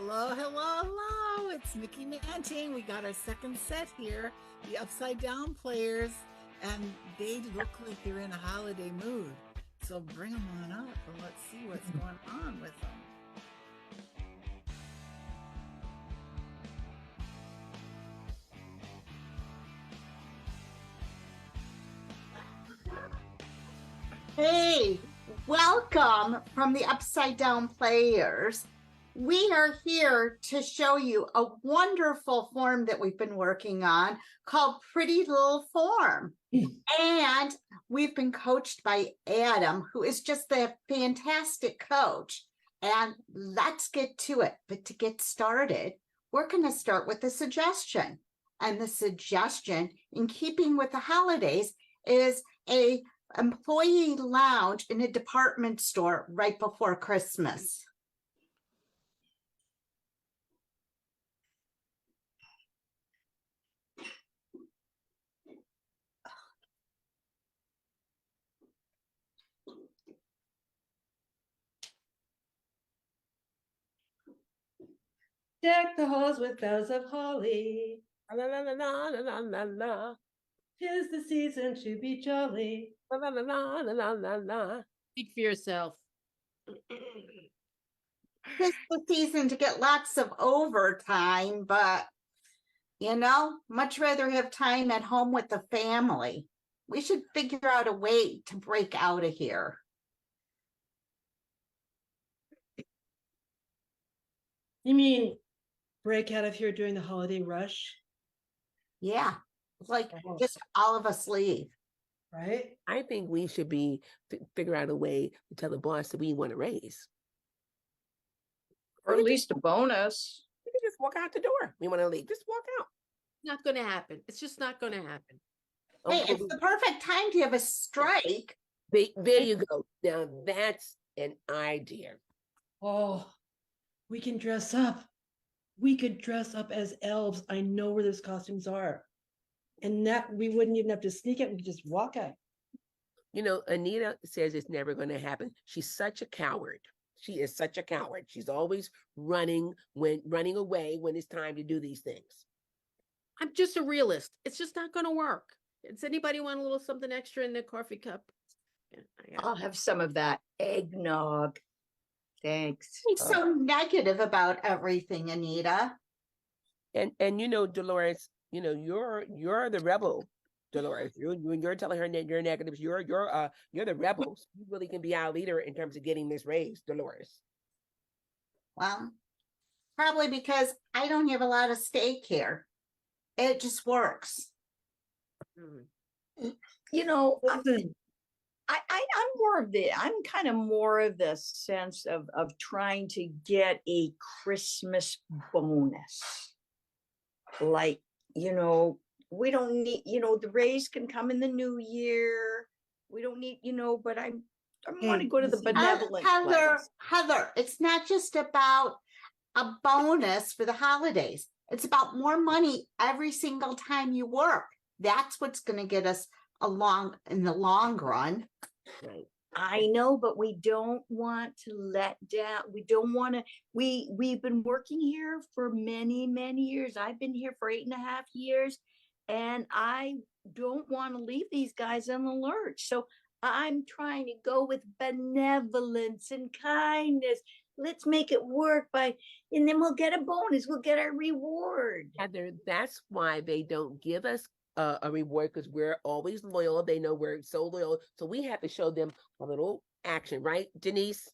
Hello, hello, hello. It's Mickey Manting. We got our second set here, the Upside Down players, and they look like they're in a holiday mood. So bring them on up and let's see what's going on with them. Hey, welcome from the Upside Down Players. We are here to show you a wonderful form that we've been working on called Pretty Little Form. And we've been coached by Adam, who is just a fantastic coach. And let's get to it. But to get started, we're going to start with a suggestion. And the suggestion, in keeping with the holidays, is a employee lounge in a department store right before Christmas. Deck the halls with boughs of holly. La la la la la la la. 'Tis the season to be jolly. La la la la la la la. Speak for yourself. This is the season to get lots of overtime, but much rather have time at home with the family. We should figure out a way to break out of here. You mean break out of here during the holiday rush? Yeah, like just all of us leave. Right? I think we should figure out a way to tell the boss that we want to raise. Or at least a bonus. We can just walk out the door. We want to leave. Just walk out. Not going to happen. It's just not going to happen. Hey, it's the perfect time to have a strike. There you go. Now that's an idea. Oh, we can dress up. We could dress up as elves. I know where those costumes are. And that we wouldn't even have to sneak it. We could just walk out. Anita says it's never going to happen. She's such a coward. She is such a coward. She's always running away when it's time to do these things. I'm just a realist. It's just not going to work. Does anybody want a little something extra in their coffee cup? Yeah, I'll have some of that eggnog. Thanks. He's so negative about everything, Anita. And Dolores, you're the rebel, Dolores. You're telling her that you're negative. You're the rebel. You really can be our leader in terms of getting this raise, Dolores. Well, probably because I don't have a lot of stake here. It just works. Listen. I'm kind of more of the sense of trying to get a Christmas bonus. Like, we don't need, the raise can come in the new year. We don't need, but I want to go to the benevolent Heather, it's not just about a bonus for the holidays. It's about more money every single time you work. That's what's going to get us along in the long run. Right. I know, but we don't want to let down. We don't want to. We've been working here for many, many years. I've been here for 8.5 years, and I don't want to leave these guys in the lurch. So I'm trying to go with benevolence and kindness. Let's make it work and then we'll get a bonus. We'll get our reward. Heather, that's why they don't give us a reward, because we're always loyal. They know we're so loyal. So we have to show them a little action, right, Denise?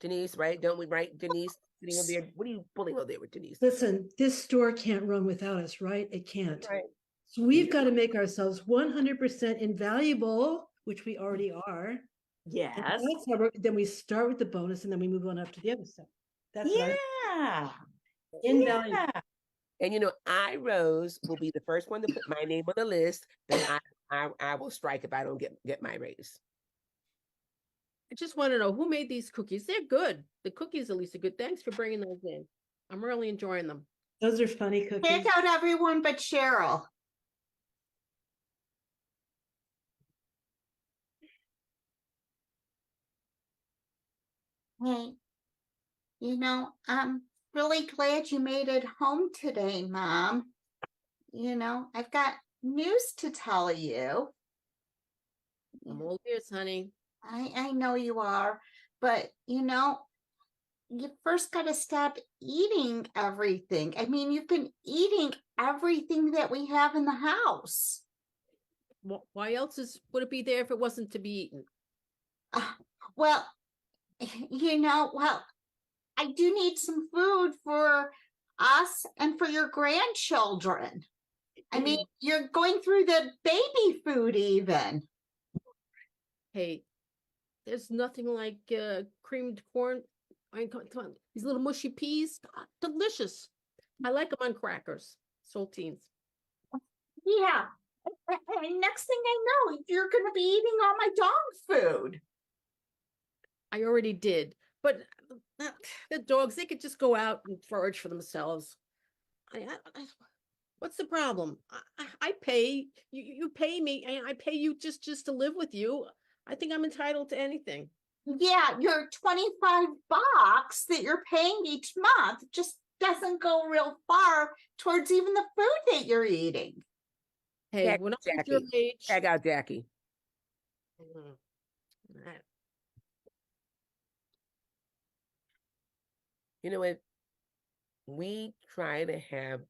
Denise, right? Don't we, right, Denise? Sitting over there. What are you pulling over there with, Denise? Listen, this store can't run without us, right? It can't. Right. So we've got to make ourselves 100% invaluable, which we already are. Yes. Then we start with the bonus and then we move on up to the other stuff. That's invaluable. Yeah. And I, Rose, will be the first one to put my name on the list. Then I will strike if I don't get my raise. I just want to know who made these cookies. They're good. The cookies at least are good. Thanks for bringing those in. I'm really enjoying them. Those are funny cookies. Check out everyone but Cheryl. Hey, really glad you made it home today, Mom. I've got news to tell you. I'm all ears, honey. I know you are, but you first got to stop eating everything. I mean, you've been eating everything that we have in the house. Why else would it be there if it wasn't to be eaten? Well, I do need some food for us and for your grandchildren. I mean, you're going through the baby food even. Hey, there's nothing like creamed corn. Come on, these little mushy peas, delicious. I like them on crackers, saltines. Yeah. And next thing I know, you're going to be eating all my dog food. I already did, but the dogs, they could just go out and forage for themselves. What's the problem? I pay you pay me, and I pay you just to live with you. I think I'm entitled to anything. Yeah, your $25 that you're paying each month just doesn't go real far towards even the food that you're eating. Hey, when I was your age, Tag out Jackie. You know what? We try to have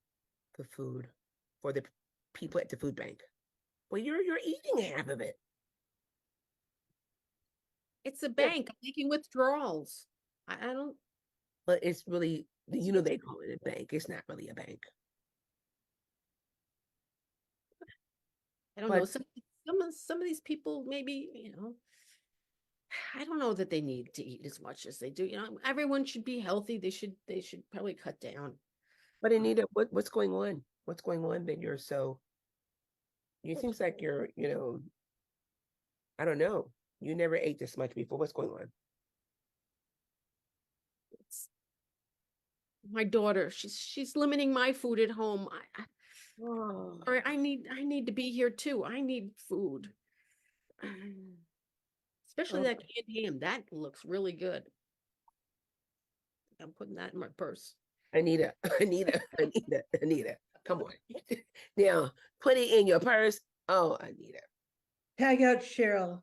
the food for the people at the food bank. Well, you're eating half of it. it's a bank. I'm making withdrawals. I don't. But it's really, they call it a bank. It's not really a bank. I don't know. Some of these people, maybe, I don't know that they need to eat as much as they do. Everyone should be healthy. They should probably cut down. But Anita, what's going on? What's going on that you're so? It seems like you're, I don't know. You never ate this much before. What's going on? It's my daughter. She's limiting my food at home. Or I need to be here too. I need food. Especially that canned ham. That looks really good. I'm putting that in my purse. Anita, come on. Now, put it in your purse. Oh, Anita. Tag out Cheryl.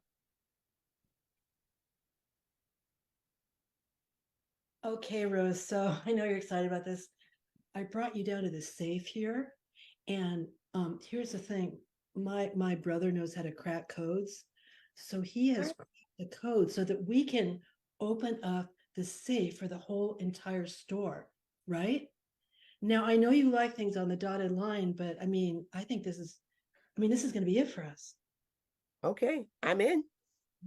Okay, Rose. So I know you're excited about this. I brought you down to the safe here. And here's the thing. My brother knows how to crack codes. So he has cracked the code so that we can open up the safe for the whole entire store, right? Now, I know you like things on the dotted line, but I think this is going to be it for us. Okay, I'm in.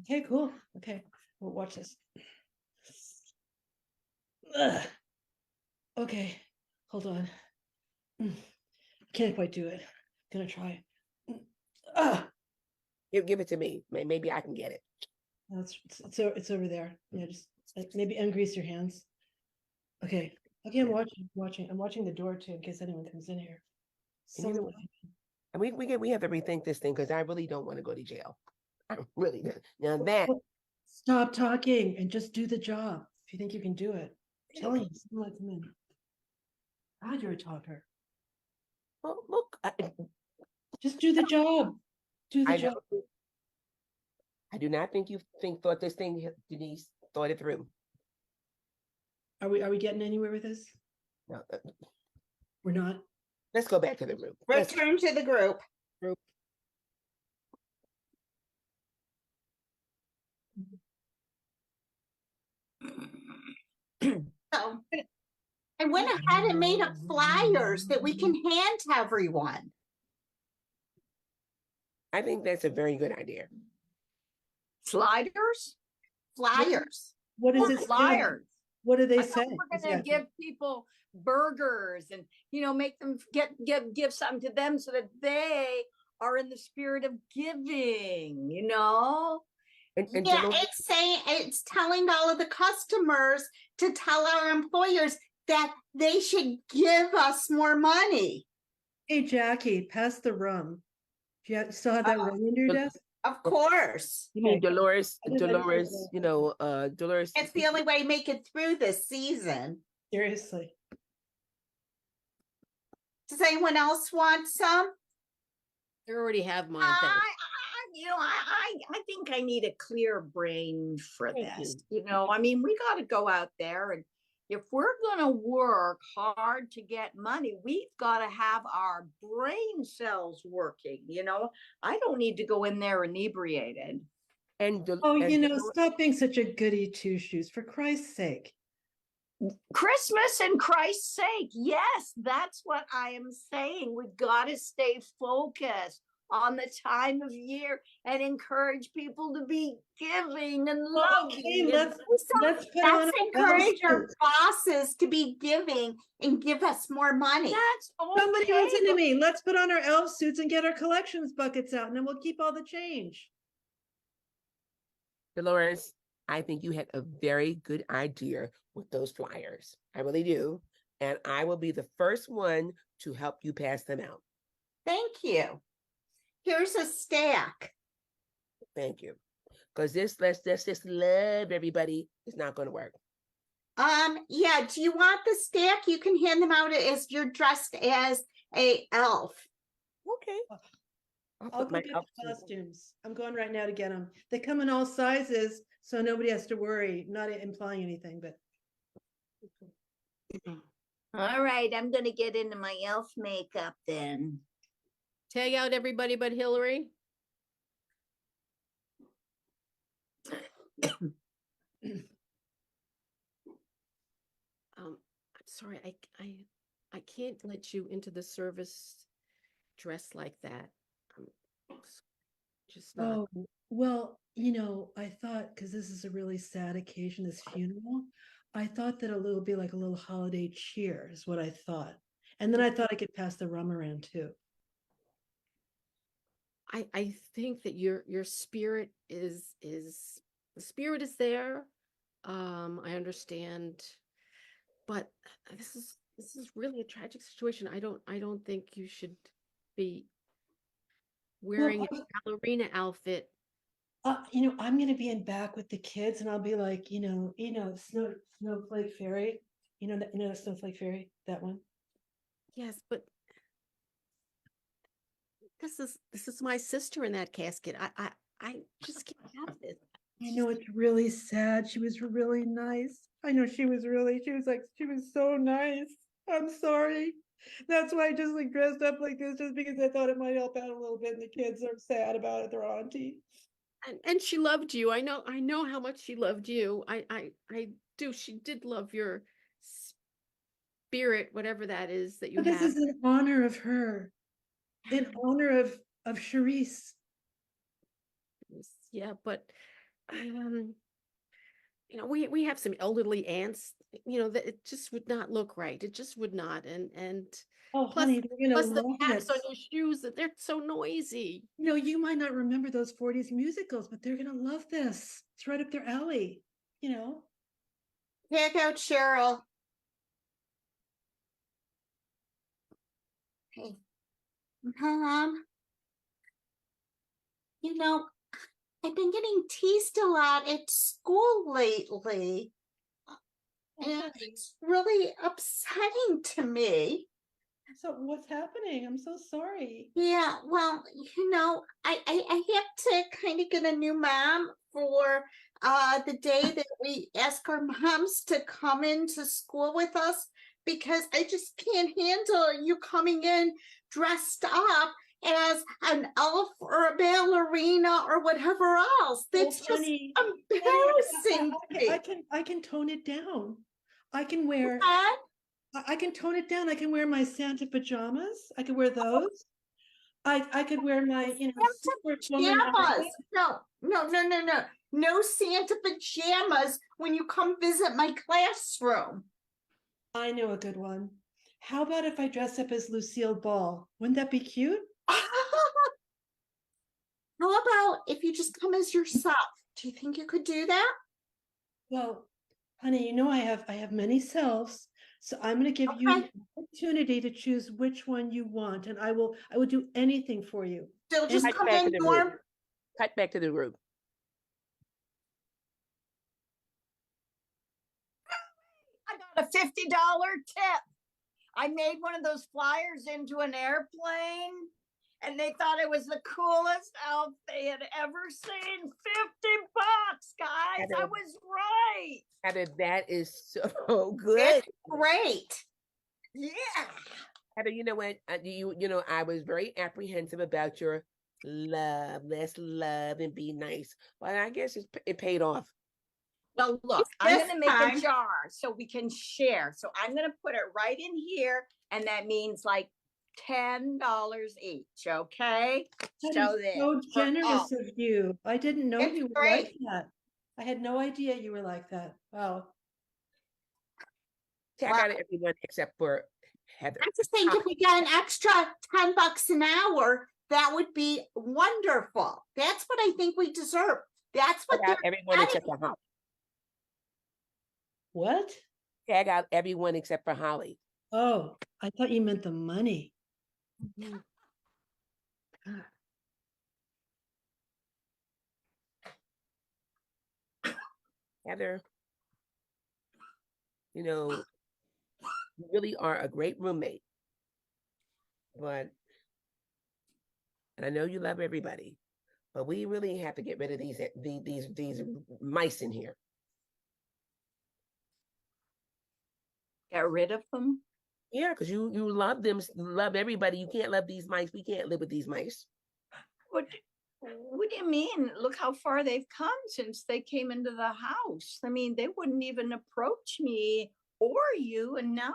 Okay, cool. Okay, well, watch this. Ugh. Okay, hold on. Can't quite do it. Gonna try. Give it to me. Maybe I can get it. It's over there. Yeah, just maybe ungrease your hands. Okay. Okay, I'm watching. I'm watching the door too in case anyone comes in here. And we have to rethink this thing because I really don't want to go to jail. I really don't. Now that. Stop talking and just do the job. If you think you can do it. I'm telling you, someone come in. God, you're a talker. Well, look. Just do the job. Do the job. I do not think you thought this thing, Denise, thought it through. Are we getting anywhere with this? No. We're not. Let's go back to the room. Return to the group. So I went ahead and made up flyers that we can hand to everyone. I think that's a very good idea. Sliders? Flyers. What is it? Flyers. What do they I thought say? we're going to give people burgers and make them give something to them so that they are in the spirit of giving. And yeah, it's telling all of the customers to tell our employers that they should give us more money. Hey, Jackie, pass the rum. Do you still have that rum under your desk? Of course. You mean Dolores, Dolores. Dolores. It's the only way to make it through this season. Seriously. Does anyone else want some? I already have mine. I, Thanks. I think I need a clear brain for Thank this. you. I mean, we got to go out there, and if we're going to work hard to get money, we've got to have our brain cells working. I don't need to go in there inebriated. And Oh, and stop being such a goody two shoes, for Christ's sake. Christmas and Christ's sake. Yes, that's what I am saying. We've got to stay focused on the time of year and encourage people to be giving and Okay, loving. let's put on Let's our encourage our outfits. bosses to be giving and give us more money. That's Somebody okay. listen to me. Let's put on our elf suits and get our collections buckets out, and then we'll keep all the change. Dolores, I think you had a very good idea with those flyers. I really do. And I will be the first one to help you pass them out. Thank you. Here's a stack. Thank you. Because let's just love everybody is not going to work. Yeah, do you want the stack? You can hand them out as you're dressed as a elf. Okay. I'll go get the costumes. I'm going right now to get them. They come in all sizes, so nobody has to worry. Not implying anything, but All right, I'm going to get into my elf makeup then. Tag out everybody but Hillary. I'm sorry, I can't let you into the service dressed like that. Just not. oh, well, I thought because this is a really sad occasion, this funeral, I thought that it would be like a little holiday cheer is what I thought. And then I thought I could pass the rum around too. I think that your spirit is the spirit is there. I understand, but this is really a tragic situation. I don't think you should be wearing Well, a ballerina outfit. I'm gonna be in back with the kids, and I'll be like, snowflake fairy. The snowflake fairy, that one. Yes, but this is my sister in that casket. I just can't have this. I know it's really sad. She was really nice. I know she was so nice. I'm sorry. That's why I just dressed up like this, just because I thought it might help out a little bit. And the kids are sad about it, their auntie. And she loved you. I know how much she loved you. I do. She did love your spirit, whatever that is that you But this have. is in honor of her, in honor of Charisse. Yeah, but we have some elderly aunts, that it just would not look right. It just would not. And Oh, plus, honey, they're gonna plus the love taps this. on your shoes, that they're so noisy. You might not remember those 40s musicals, but they're gonna love this. It's right up their alley. Pick out Cheryl. Hey, Mom. I've been getting teased a lot at school lately. And it's really upsetting to me. So what's happening? I'm so sorry. Yeah, well, I have to kind of get a new mom for the day that we ask our moms to come into school with us, because I just can't handle you coming in dressed up as an elf or a ballerina or whatever else. That's just honey, embarrassing to me. I can tone it down. I can wear Huh? I can tone it down. I can wear my Santa pajamas. I can wear those. I could wear my, Santa pajamas. No. No Santa pajamas when you come visit my classroom. I know a good one. How about if I dress up as Lucille Ball? Wouldn't that be cute? How about if you just come as yourself? Do you think you could do that? Well, honey, I have many selves, so I'm going to give you Okay. the opportunity to choose which one you want, and I will do anything for you. So just And- come back to in, the Norm. group. Cut back to the group. I got a $50 tip. I made one of those flyers into an airplane, and they thought it was the coolest elf they had ever seen. $50, guys. I Heather, was right. Heather, that is so good. It's great. Yeah. Heather, you know what? I was very apprehensive about your love. Let's love and be nice. But I guess it paid off. Well, look, I'm This going to make time- a jar so we can share. So I'm going to put it right in here, and that means like $10 each. Okay. That So is there. so for all. generous of you. I didn't know It's you were great. like that. I had no idea you were like that. Wow. Check out everyone except for Heather. I just think if we got an extra $10 an hour, that would be wonderful. That's what I think we deserve. That's what Check out they're everyone except for Holly. What? Tag out everyone except for Holly. Oh, I thought you meant the money. Heather, you really are a great roommate. And I know you love everybody, but we really have to get rid of these mice in here. Get rid of them. Yeah, because you love them, love everybody. You can't love these mice. We can't live with these mice. What do you mean? Look how far they've come since they came into the house. I mean, they wouldn't even approach me or you, and now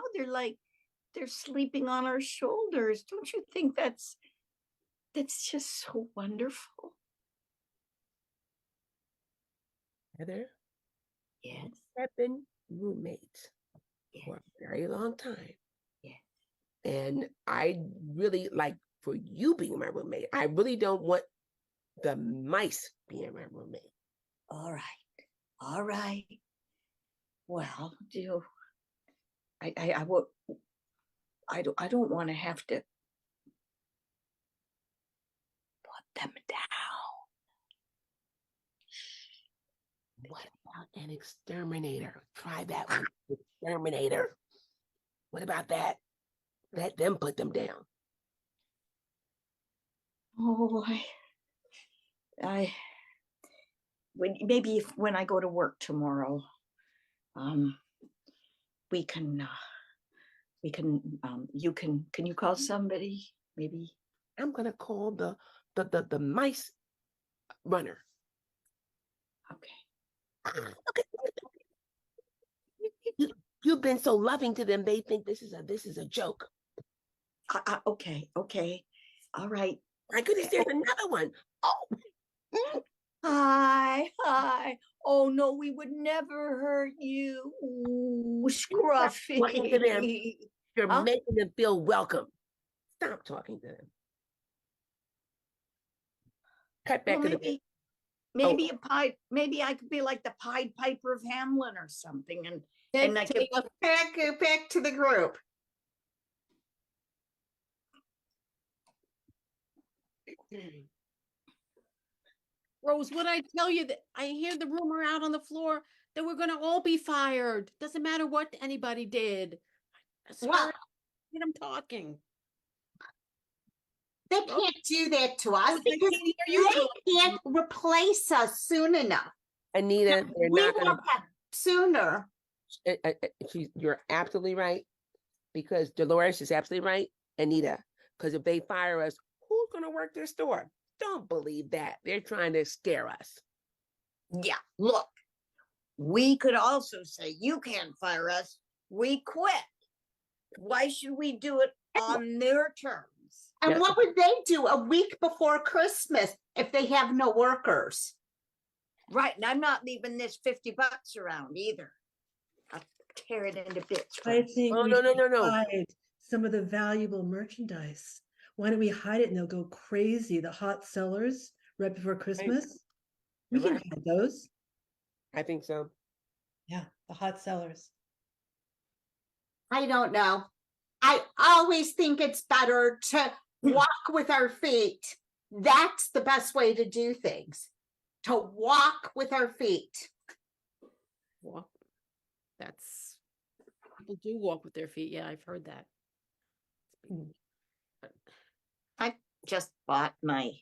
they're sleeping on our shoulders. Don't you think that's just so wonderful? Heather, Yes. we've been roommates for a very long time. Yes. And I really like for you being my roommate. I really don't want the mice being my roommate. All right. All right. Well, I don't want to have to put them down. What about an exterminator? Try that one. Exterminator. What about that? Let them put them down. Oh, maybe when I go to work tomorrow, we can can you call somebody? Maybe I'm gonna call the mice runner. okay. Okay. You've been so loving to them, they think this is a joke. Okay. All right. My goodness, there's another one. Oh. Hi. Oh no, we would never hurt you. Ooh, scruffy. Talking to them. You're Huh? making them feel welcome. Stop talking to them. Cut back Well, to the maybe maybe I could be like the Pied Piper of Hamlin or something, and I could back to the group. Rose, what I tell you, that I hear the rumor out on the floor that we're going to all be fired. Doesn't matter what anybody did. I swear, Well, get them talking. they can't do that to us They because can't hear you they can't replace us soon enough. Anita, they're We not gonna want that sooner. you're absolutely right. Because Dolores is absolutely right, Anita. Because if they fire us, who's gonna work their store? Don't believe that. They're trying to scare us. Yeah, look, we could also say, you can't fire us. We quit. Why should we do it on their terms? And Yeah. what would they do a week before Christmas if they have no workers? Right, and I'm not leaving this $50 around either. I'll tear it into bits. I first. think Oh, we no. should hide some of the valuable merchandise. Why don't we hide it and they'll go crazy? The hot sellers right before Christmas. We You're can right. hide those. I think so. Yeah, the hot sellers. I don't know. I always think it's better to walk with our feet. That's the best way to do things. To walk with our feet. Well, people do walk with their feet. Yeah, I've heard that. Mm. I just bought my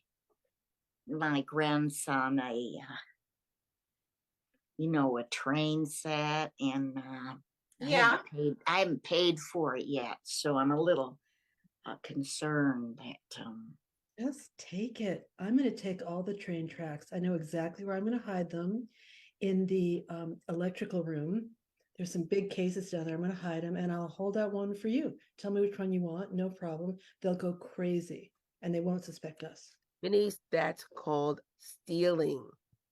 grandson a train set, and Yeah. I haven't paid for it yet, so I'm a little concerned that Just take it. I'm going to take all the train tracks. I know exactly where I'm going to hide them in the electrical room. There's some big cases down there. I'm going to hide them, and I'll hold out one for you. Tell me which one you want. No problem. They'll go crazy, and they won't suspect us. Denise, that's called stealing.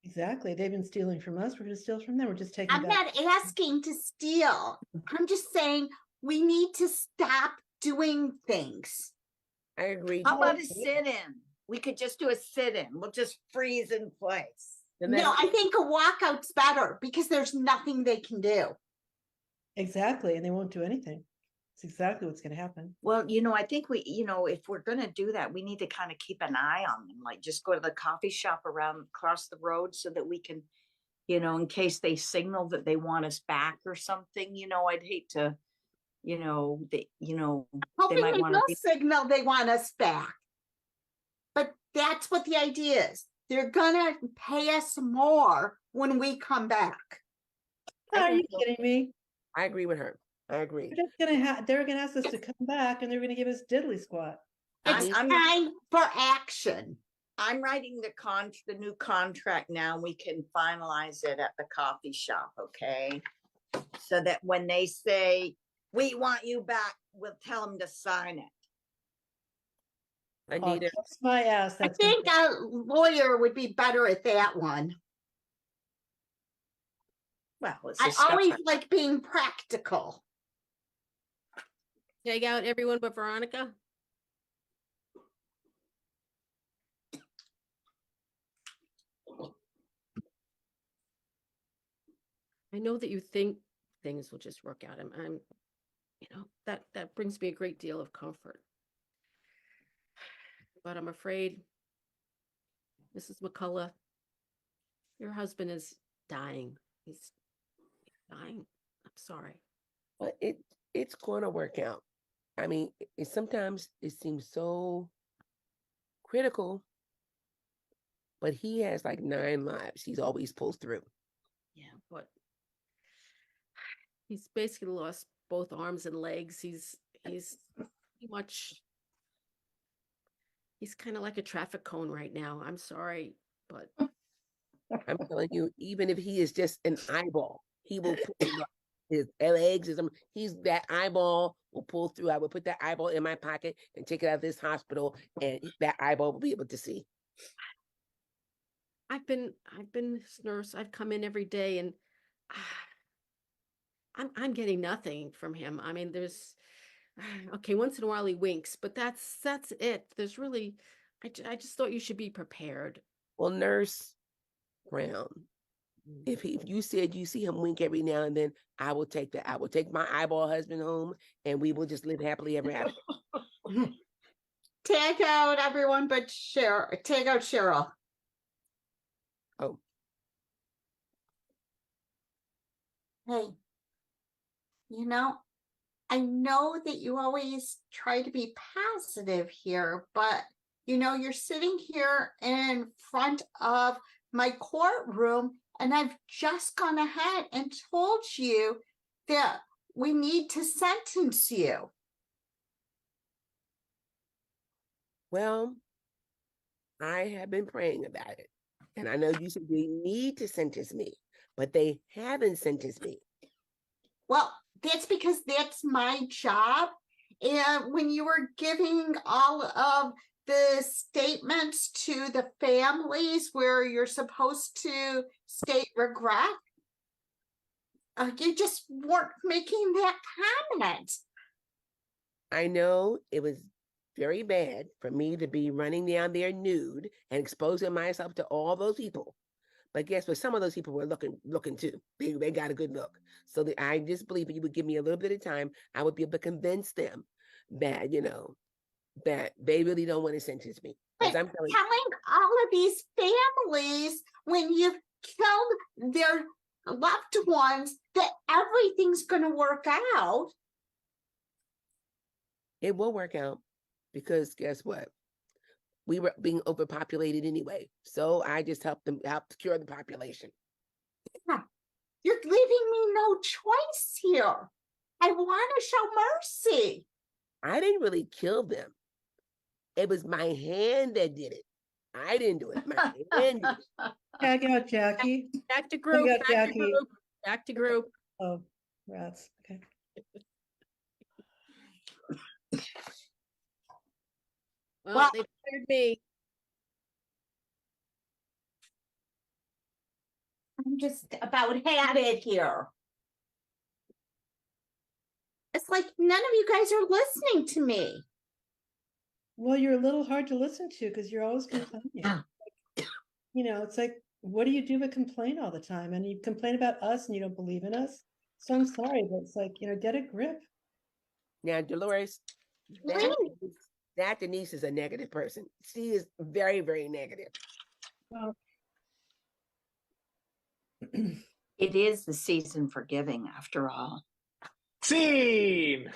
Exactly. They've been stealing from us. We're going to steal from them. We're just taking I'm back. not asking to steal. I'm just saying we need to stop doing things. I agree. how about a sit-in? We could just do a sit-in. We'll just freeze in place. No, I think a walkout's better because there's nothing they can do. Exactly. And they won't do anything. It's exactly what's going to happen. Well, I think if we're going to do that, we need to kind of keep an eye on them, like just go to the coffee shop across the road so that we can, in case they signal that they want us back or something, I'd hate to, they Hoping might they want to will be. signal they want us back. But that's what the idea is. They're gonna pay us more when we come back. Are you kidding me? I agree with her. I agree. They're gonna ask us to come back, and they're gonna give us diddly squat. It's time for action. I'm writing the new contract now. We can finalize it at the coffee shop, okay? So that when they say, we want you back, we'll tell them to sign it. I need it. Kiss my ass. I think a lawyer would be better at that one. Well, it's I always like being practical. Take out everyone but Veronica. I know that you think things will just work out. I'm that brings me a great deal of comfort. But I'm afraid, Mrs. McCullough, your husband is dying. He's dying. I'm sorry. But it's going to work out. I mean, sometimes it seems so critical, but he has like 9 lives. He's always pulls through. Yeah, but he's basically lost both arms and legs. He's pretty much, he's kind of like a traffic cone right now. I'm sorry, but I'm telling you, even if he is just an eyeball, he will put his legs. He's that eyeball will pull through. I will put that eyeball in my pocket and take it out of this hospital, and that eyeball will be able to see. I've been his nurse. I've come in every day, and I'm getting nothing from him. I mean, there's okay, once in a while he winks, but that's it. There's really, I just thought you should be prepared. Well, Nurse Brown, if you said you see him wink every now and then, I will take that. I will take my eyeball husband home, and we will just live happily ever after. Tag out everyone but Cheryl. Tag out Cheryl. Oh. Hey, I know that you always try to be positive here, but you're sitting here in front of my courtroom, and I've just gone ahead and told you that we need to sentence you. Well, I have been praying about it. And I know you said they need to sentence me, but they haven't sentenced me. Well, that's because that's my job. And when you were giving all of the statements to the families where you're supposed to state regret, you just weren't making that comment. I know it was very bad for me to be running down there nude and exposing myself to all those people. But guess what? Some of those people were looking too. They got a good look. So I just believe if you would give me a little bit of time, I would be able to convince them that, that they really don't want to sentence me. But I'm telling all of these families, when you've killed their loved ones, that everything's going to work out. It will work out because guess what? We were being overpopulated anyway. So I just helped cure the population. You're leaving me no choice here. I want to show mercy. I didn't really kill them. It was my hand that did it. I didn't do it. My hand did it. Tag out Jackie. Back to group, got back to Jackie. group, back to group. Oh, rats. Okay. Well, they fired me. I'm just about had it here. It's like none of you guys are listening to me. Well, you're a little hard to listen to because you're always complaining. You know, it's like, what do you do but complain all the time? And you complain about us and you don't believe in us. So I'm sorry, but it's like, get a grip. Now, Dolores, that Denise is a negative person. She is very, very negative. Well, It is the season for giving, after all. Scene!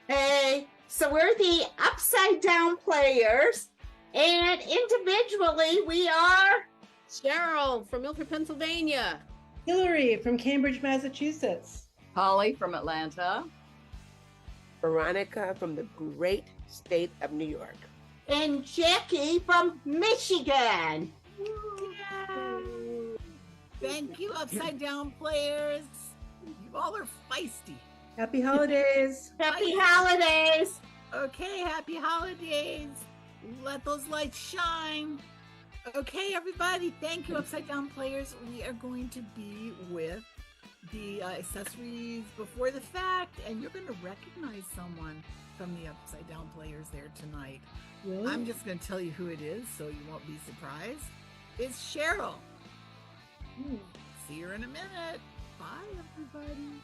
Hey, so we're the upside down players, and individually we are Cheryl from Milford, Pennsylvania. Hillary from Cambridge, Massachusetts. Holly from Atlanta. Veronica from the great state of New York. and Jackie from Michigan. Thank you, Upside Down players. You all are feisty. Happy holidays. Happy holidays. Okay, happy holidays. Let those lights shine. Okay, everybody. Thank you, Upside Down players. We are going to be with the accessories before the fact, and you're going to recognize someone from the Upside Down players there tonight. Really? I'm just going to tell you who it is so you won't be surprised. It's Cheryl. See you in a minute. Bye, everybody.